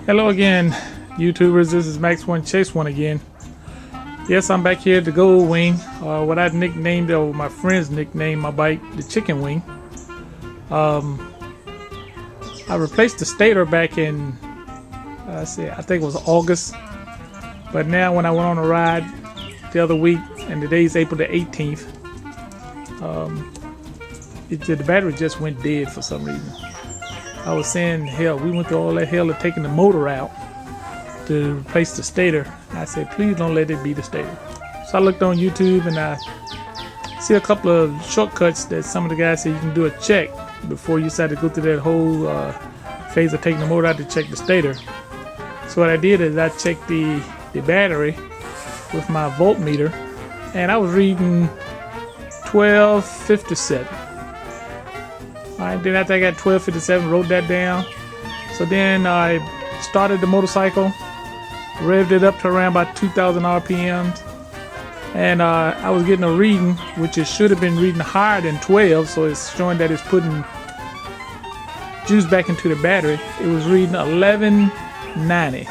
Hello again, YouTubers. This is Max One Chase One again. Yes, I'm back here at the Goldwing. What I nicknamed, or my friends nicknamed my bike, the Chicken Wing. I replaced the stator back in, I think it was August. But now when I went on a ride the other week, and today's April the 18th, the battery just went dead for some reason. I was saying, hell, we went through all that hell of taking the motor out to replace the stator. I said, please don't let it be the stator. So I looked on YouTube and I see a couple of shortcuts that some of the guys say you can do a check before you decide to go through that whole phase of taking the motor out to check the stator. So what I did is I checked the battery with my voltmeter, and I was reading 1257. Alright, then after I got 1257, wrote that down. So then I started the motorcycle, revved it up to around about 2,000 RPMs, and I was getting a reading, which it should have been reading higher than 12, so it's showing that it's putting juice back into the battery. It was reading 1190.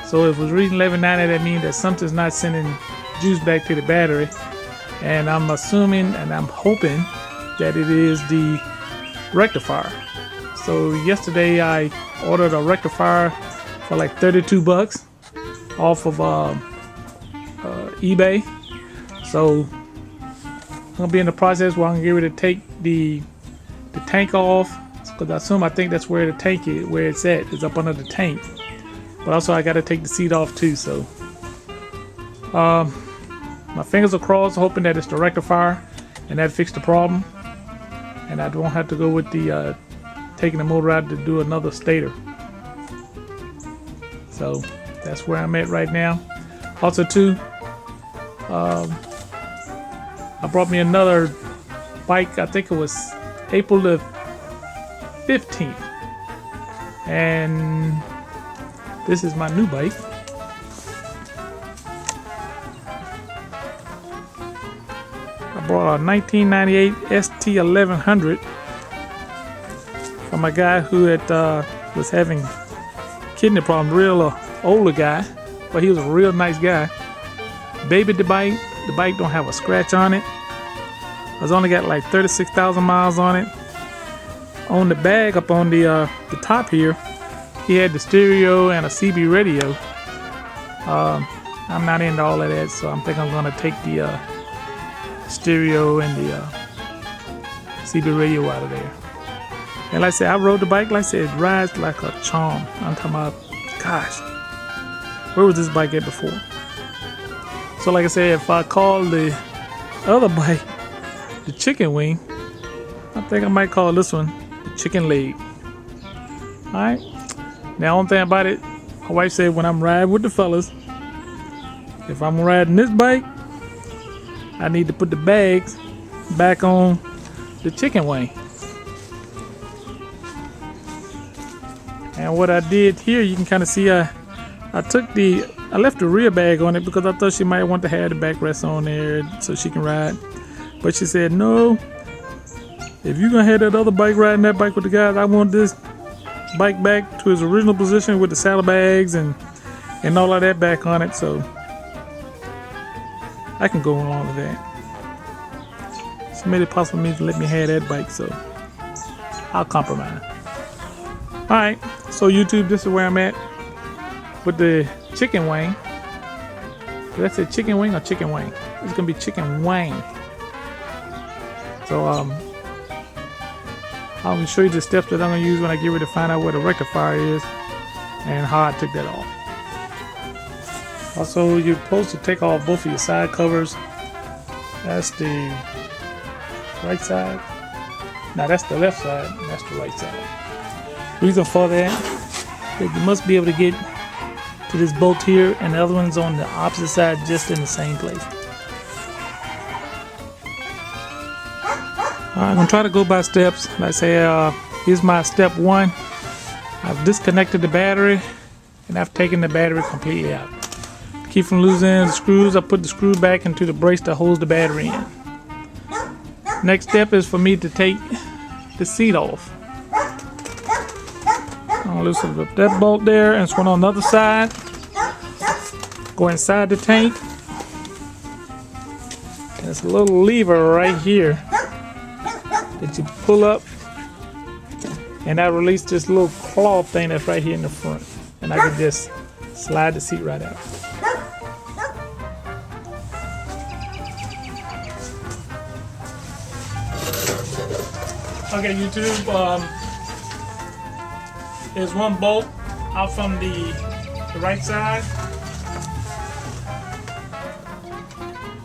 So if it was reading 1190, that means that something's not sending juice back to the battery, and I'm assuming and I'm hoping that it is the rectifier. So yesterday I ordered a rectifier for like 32 bucks off of eBay. So I'm gonna be in the process where I'm gonna get ready to take the tank off, because I think that's where the tank is, where it's at. It's up under the tank. But also I got to take the seat off too. So my fingers are crossed, hoping that it's the rectifier and that fixed the problem, and I don't have to go with the taking the motor out to do another stator. So that's where I'm at right now. Also too, I brought me another bike. I think it was April the 15th, and this is my new bike. I brought a 1998 ST1100 from a guy who was having kidney problems. Real older guy, but he was a real nice guy. Babied the bike. The bike don't have a scratch on it. It's only got like 36,000 miles on it. On the bag up on the top here, he had the stereo and a CB radio. I'm not into all of that, so I'm thinking I'm gonna take the stereo and the CB radio out of there. And like I said, I rode the bike, like I said, it rides like a charm. I'm talking about, gosh, where was this bike at before? So like I said, if I call the other bike the Chicken Wing, I think I might call this one the Chicken Leg. Alright. Now, one thing about it, my wife said when I'm riding with the fellas, if I'm riding this bike, I need to put the bags back on the Chicken Wing. And what I did here, you can kind of see I left the rear bag on it because I thought she might want to have the backrest on there so she can ride. But she said, no, if you're going to have that other bike riding that bike with the guys, I want this bike back to its original position with the saddlebags and all of that back on it, so I can go along with that. She made it possible for me to let me have that bike, so I'll compromise. Alright, so YouTube, this is where I'm at with the Chicken Wing. Did I say Chicken Wing or Chicken Wing? It's gonna be Chicken Wing. So I'm going to show you the steps that I'm going to use when I get ready to find out where the rectifier is and how I took that off. Also, you're supposed to take off both of your side covers. That's the right side. Now that's the left side. That's the right side. Reason for that is you must be able to get to this bolt here, and the other one's on the opposite side, just in the same place. I'm going to try to go by steps. Like I say, here's my step one. I've disconnected the battery and I've taken the battery completely out. To keep from losing the screws, I put the screw back into the brace that holds the battery in. Next step is for me to take the seat off. I'll loosen up that bolt there and swing on the other side. Go inside the tank. And there's a little lever right here that you pull up, and that releases this little claw thing that's right here in the front. And I can just slide the seat right out. Okay, YouTube, there's one bolt out from the right side.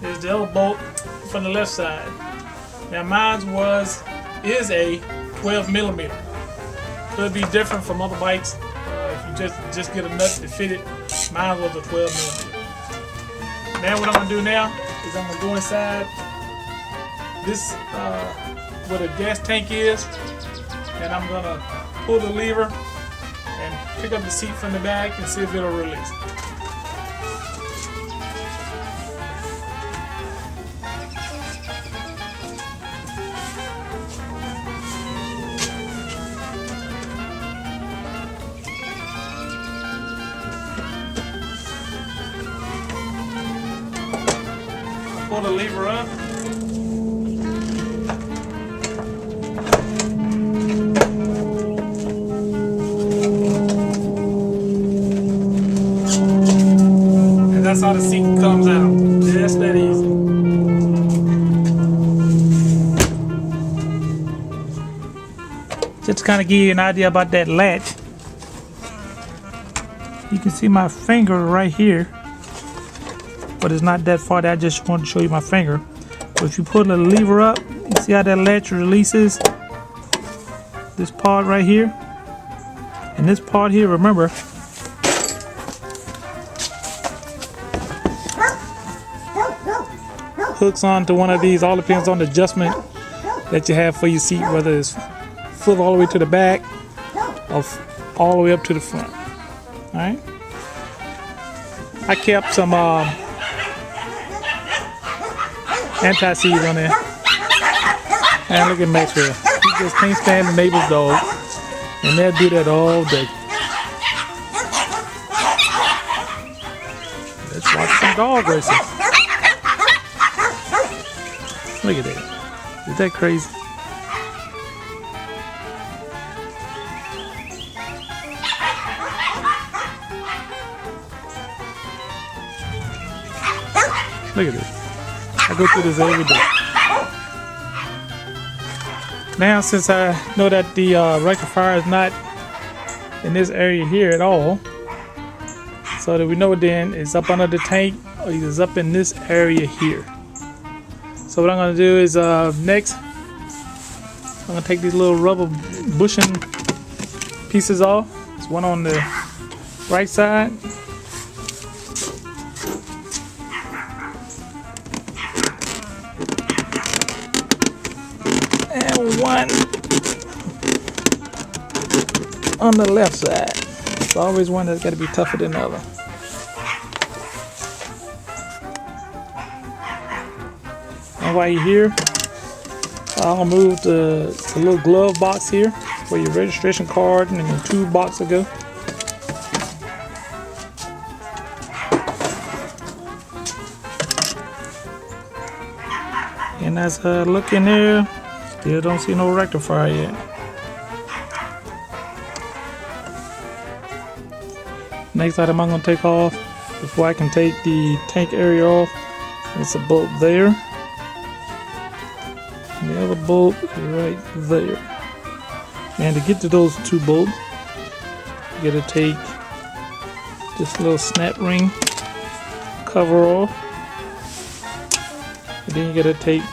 There's the other bolt from the left side. Now mine is a 12 millimeter. Could be different from other bikes. If you just get a nut to fit it, mine was a 12 millimeter. Now what I'm gonna do now is I'm gonna go inside this where the gas tank is, and I'm gonna pull the lever and pick up the seat from the back and see if it'll release. Pull the lever up. And that's how the seat comes out. Just that easy. Just to kind of give you an idea about that latch. You can see my finger right here. But it's not that far. I just want to show you my finger. But if you pull the lever up, you see how that latch releases this part right here, and this part here, remember, hooks onto one of these. All depends on the adjustment that you have for your seat, whether it's full all the way to the back or all the way up to the front. All right. I kept some anti-seize on there. And look at Maxwell. He just can't stand the neighbor's dog. And they'll do that all day. Let's watch some dog racing. Look at that. Is that crazy? Look at this. I go through this every day. Now, since I know that the rectifier is not in this area here at all, so that we know then it's up under the tank or it's up in this area here. So what I'm going to do is next, I'm going to take these little rubber bushing pieces off. There's one on the right side. And one on the left side. It's always one that's got to be tougher than the other. And while you're here, I'll move the little glove box here where your registration card and your tube box will go. And as I look in there, still don't see no rectifier yet. Next item I'm going to take off before I can take the tank area off, it's a bolt there. And the other bolt is right there. And to get to those two bolts, you got to take this little snap ring cover off. And then you got to take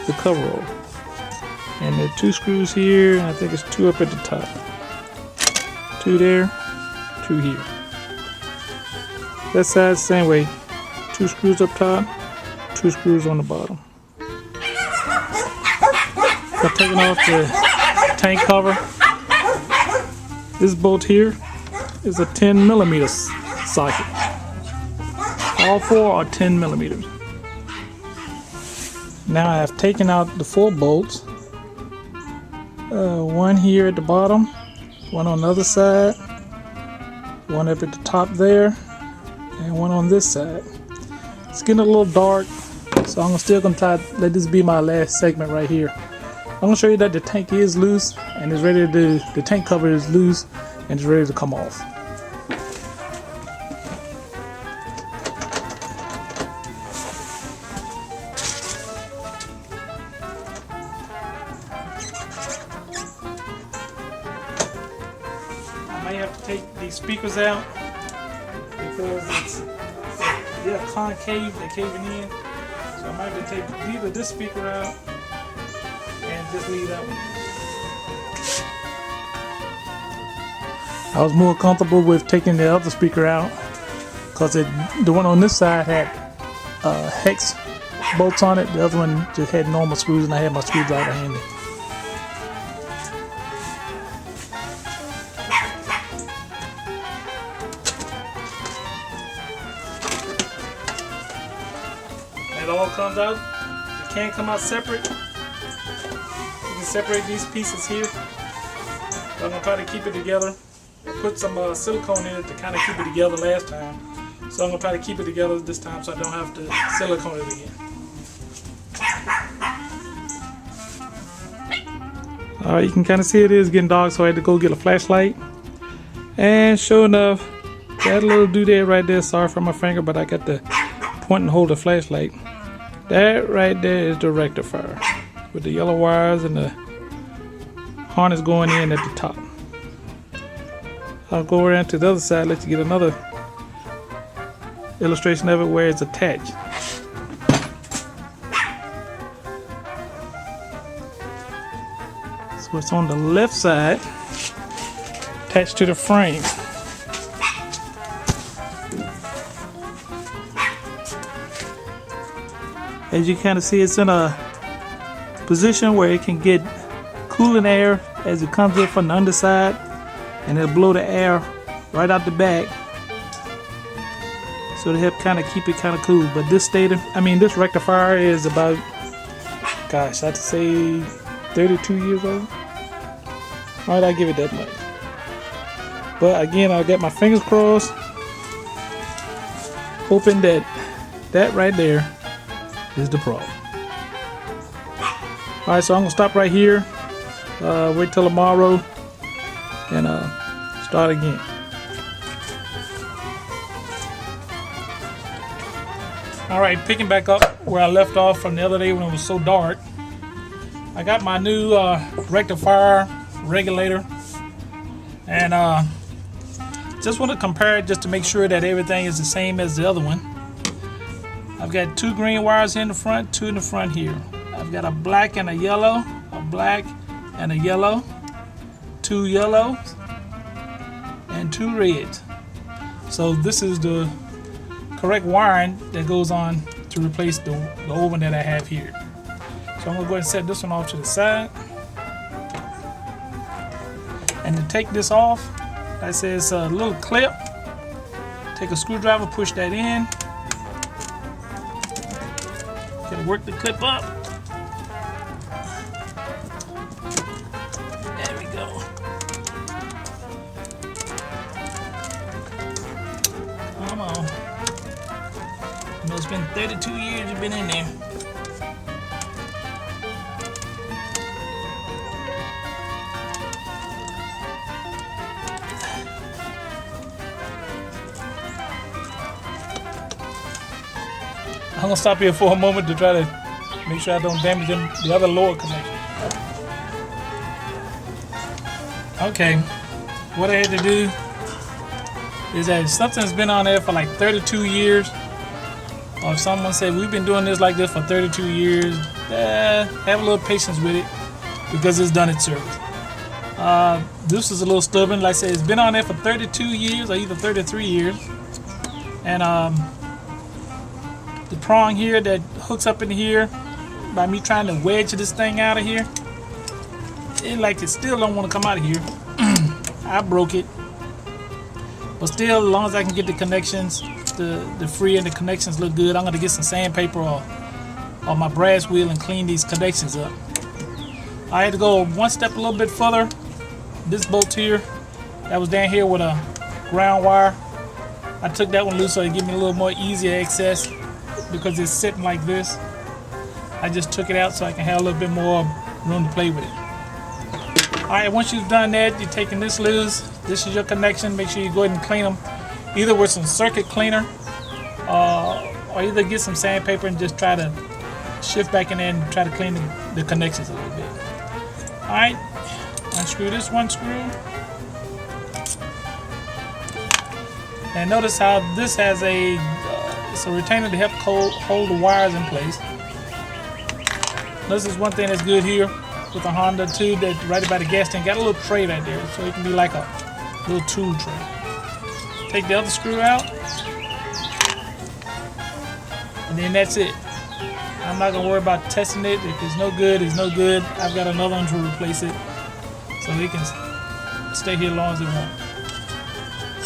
the cover off. And there are two screws here, and I think it's two up at the top. Two there, two here. That side, same way. Two screws up top, two screws on the bottom. I'm taking off the tank cover. This bolt here is a 10 millimeter socket. All four are 10 millimeters. Now I have taken out the four bolts. One here at the bottom, one on the other side, one up at the top there, and one on this side. It's getting a little dark, so I'm still gonna try to let this be my last segment right here. I'm gonna show you that the tank is loose and it's ready to, the tank cover is loose and it's ready to come off. I might have to take these speakers out because they're concave, they're caving in. So I might have to take either this speaker out and just leave that one. I was more comfortable with taking the other speaker out because the one on this side had hex bolts on it. The other one just had normal screws, and I had my screwdriver handy. It all comes out. It can come out separate. You can separate these pieces here. But I'm gonna try to keep it together. I put some silicone in it to kind of keep it together last time. So I'm gonna try to keep it together this time so I don't have to silicone it again. Alright, you can kind of see it is getting dark, so I had to go get a flashlight. And sure enough, that little doodad right there, sorry for my finger, but I got the point and hold the flashlight. That right there is the rectifier with the yellow wires and the harness going in at the top. I'll go around to the other side, let you get another illustration of it where it's attached. So it's on the left side, attached to the frame. As you kind of see, it's in a position where it can get cooling air as it comes in from the underside, and it'll blow the air right out the back, so to help kind of keep it kind of cool. But this this rectifier is about, gosh, I'd say 32 years old. Alright, I'll give it that much. But again, I'll get my fingers crossed, hoping that that right there is the problem. Alright, so I'm gonna stop right here, wait till tomorrow, and start again. Alright, picking back up where I left off from the other day when it was so dark. I got my new rectifier regulator, and just want to compare it just to make sure that everything is the same as the other one. I've got two green wires in the front, two in the front here. I've got a black and a yellow, a black and a yellow, two yellows, and two reds. So this is the correct wiring that goes on to replace the oven that I have here. So I'm gonna go ahead and set this one off to the side. And to take this off, like I said, it's a little clip. Take a screwdriver, push that in. Gotta work the clip up. There we go. Come on. I know it's been 32 years you've been in there. I'm gonna stop here for a moment to try to make sure I don't damage the other lower connection. Okay, what I had to do is that if something's been on there for like 32 years, or if someone said we've been doing this like this for 32 years, have a little patience with it because it's done its service. This is a little stubborn. Like I said, it's been on there for 32 years or either 33 years, and the prong here that hooks up in here, by me trying to wedge this thing out of here, it still don't want to come out of here. I broke it, but still, as long as I can get the connections, the free and the connections look good, I'm gonna get some sandpaper or my brass wheel and clean these connections up. I had to go one step a little bit further. This bolt here, that was down here with a ground wire, I took that one loose so it gave me a little more easier access because it's sitting like this. I just took it out so I can have a little bit more room to play with it. Alright, once you've done that, you're taking this loose. This is your connection. Make sure you go ahead and clean them either with some circuit cleaner or either get some sandpaper and just try to shift back in there and try to clean the connections a little bit. Alright, unscrew this one screw. And notice how this has it's a retainer to help hold the wires in place. This is one thing that's good here with the Honda too, that right by the gas tank got a little tray right there, so it can be like a little tool tray. Take the other screw out, and then that's it. I'm not gonna worry about testing it. If it's no good, it's no good. I've got another one to replace it, so it can stay here as long as it wants.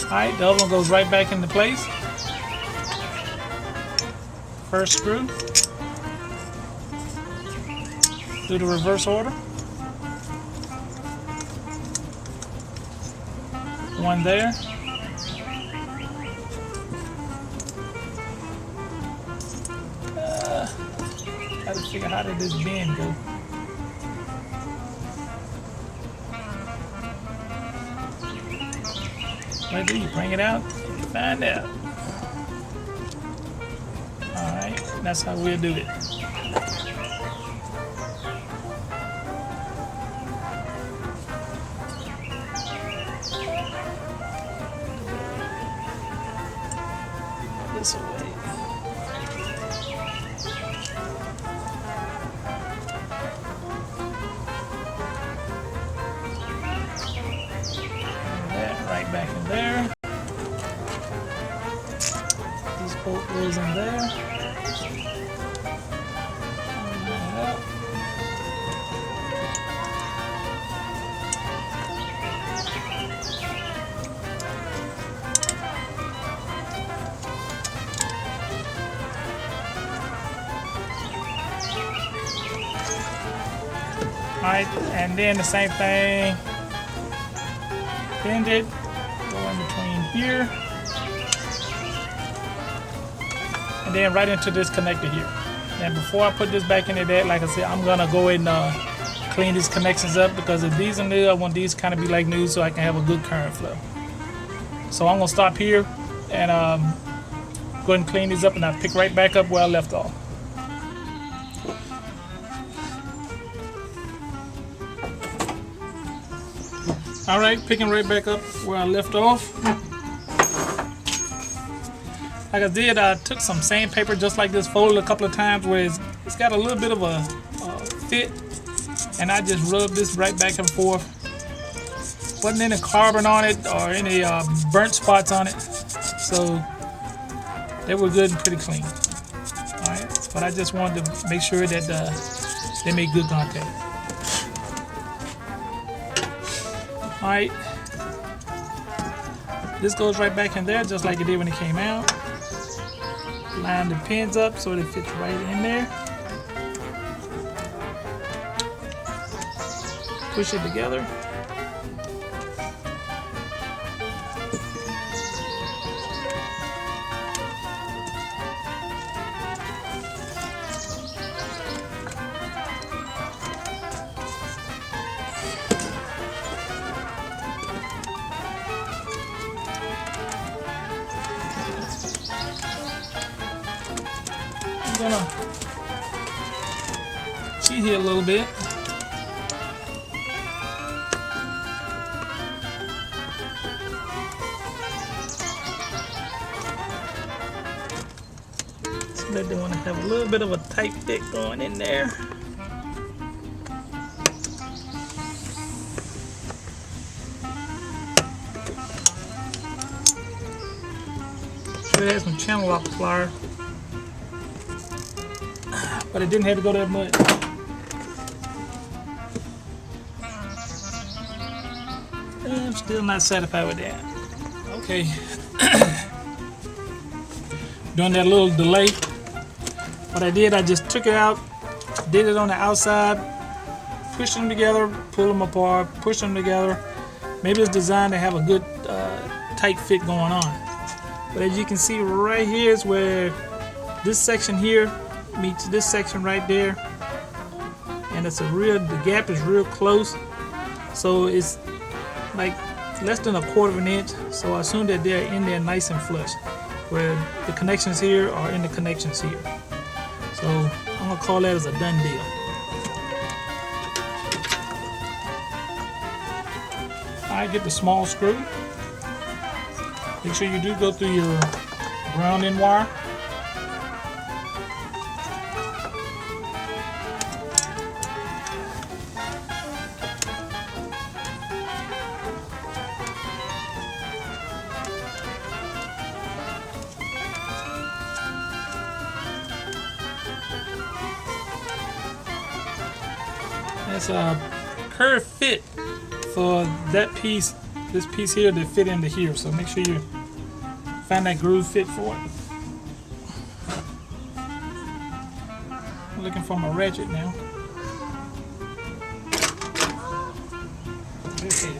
Alright, the other one goes right back into place. First screw. Do the reverse order. One there. Try to figure out how did this bend go. What do you bring it out? You find out. Alright, that's how we'll do it. This way. That right back in there. This bolt goes in there. Alright, and then the same thing, bend it, go in between here, and then right into this connector here. And before I put this back into that, like I said, I'm gonna go ahead and clean these connections up, because if these are new, I want these kind of be like new so I can have a good current flow. So I'm gonna stop here and go ahead and clean these up, and I'll pick right back up where I left off. Alright, picking right back up where I left off. Like I did, I took some sandpaper just like this, folded a couple of times where it's got a little bit of a fit, and I just rubbed this right back and forth. Wasn't any carbon on it or any burnt spots on it, so they were good and pretty clean. Alright, but I just wanted to make sure that they made good contact. Alright, this goes right back in there just like it did when it came out. Line the pins up so they fit right in there. Push it together. I'm gonna cheat here a little bit. So that they want to have a little bit of a tight fit going in there. Sure, it has some channel lock plier, but it didn't have to go that much. I'm still not satisfied with that. Okay. Doing that little delay. What I did, I just took it out, did it on the outside, push them together, pull them apart, push them together. Maybe it's designed to have a good tight fit going on. But as you can see right here is where this section here meets this section right there, and the gap is real close, so it's like less than 1/4 of an inch. So I assume that they're in there nice and flush, where the connections here are in the connections here. So I'm gonna call that as a done deal. I get the small screw. Make sure you do go through your grounding wire. It's a curved fit for that piece, this piece here to fit into here. So make sure you find that groove fit for it. I'm looking for my ratchet now. Okay.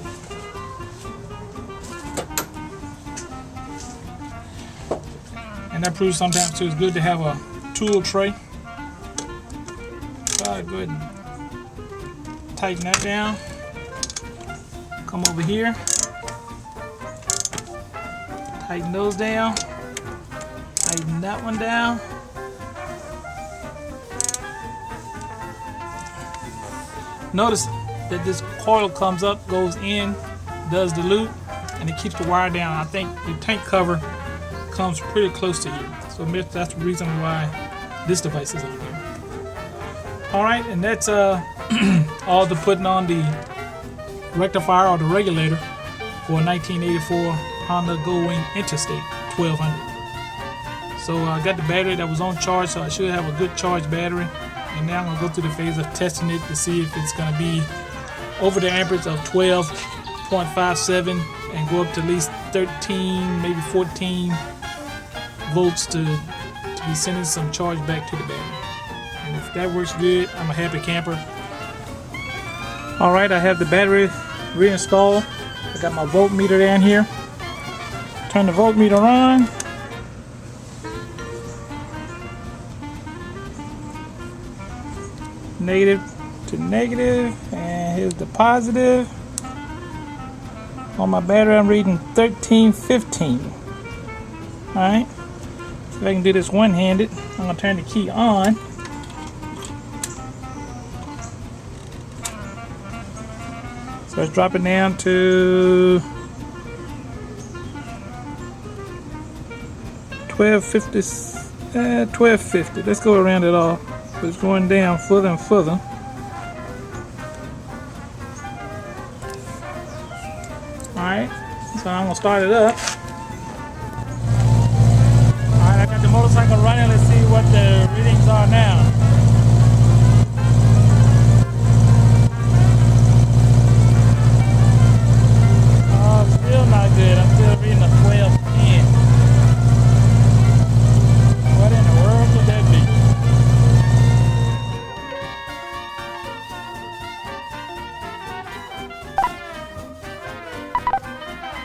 And that proves sometimes too it's good to have a tool tray. So I'll go ahead and tighten that down. Come over here. Tighten those down. Tighten that one down. Notice that this coil comes up, goes in, does the loop, and it keeps the wire down. I think the tank cover comes pretty close to here. So that's the reason why this device is on here. Alright, and that's all the putting on the rectifier or the regulator for a 1984 Honda Goldwing Interstate 1200. So I got the battery that was on charge, so I should have a good charged battery. And now I'm going to go through the phase of testing it to see if it's going to be over the amperage of 12.57 and go up to at least 13, maybe 14 volts to be sending some charge back to the battery. And if that works good, I'm a happy camper. Alright, I have the battery reinstalled. I got my voltmeter down here. Turn the voltmeter on. Negative to negative, and here's the positive. On my battery I'm reading 1315. Alright, so if I can do this one-handed, I'm going to turn the key on. So let's drop it down to 1250. Let's go around it all. So it's going down further and further. Alright, so I'm going to start it up.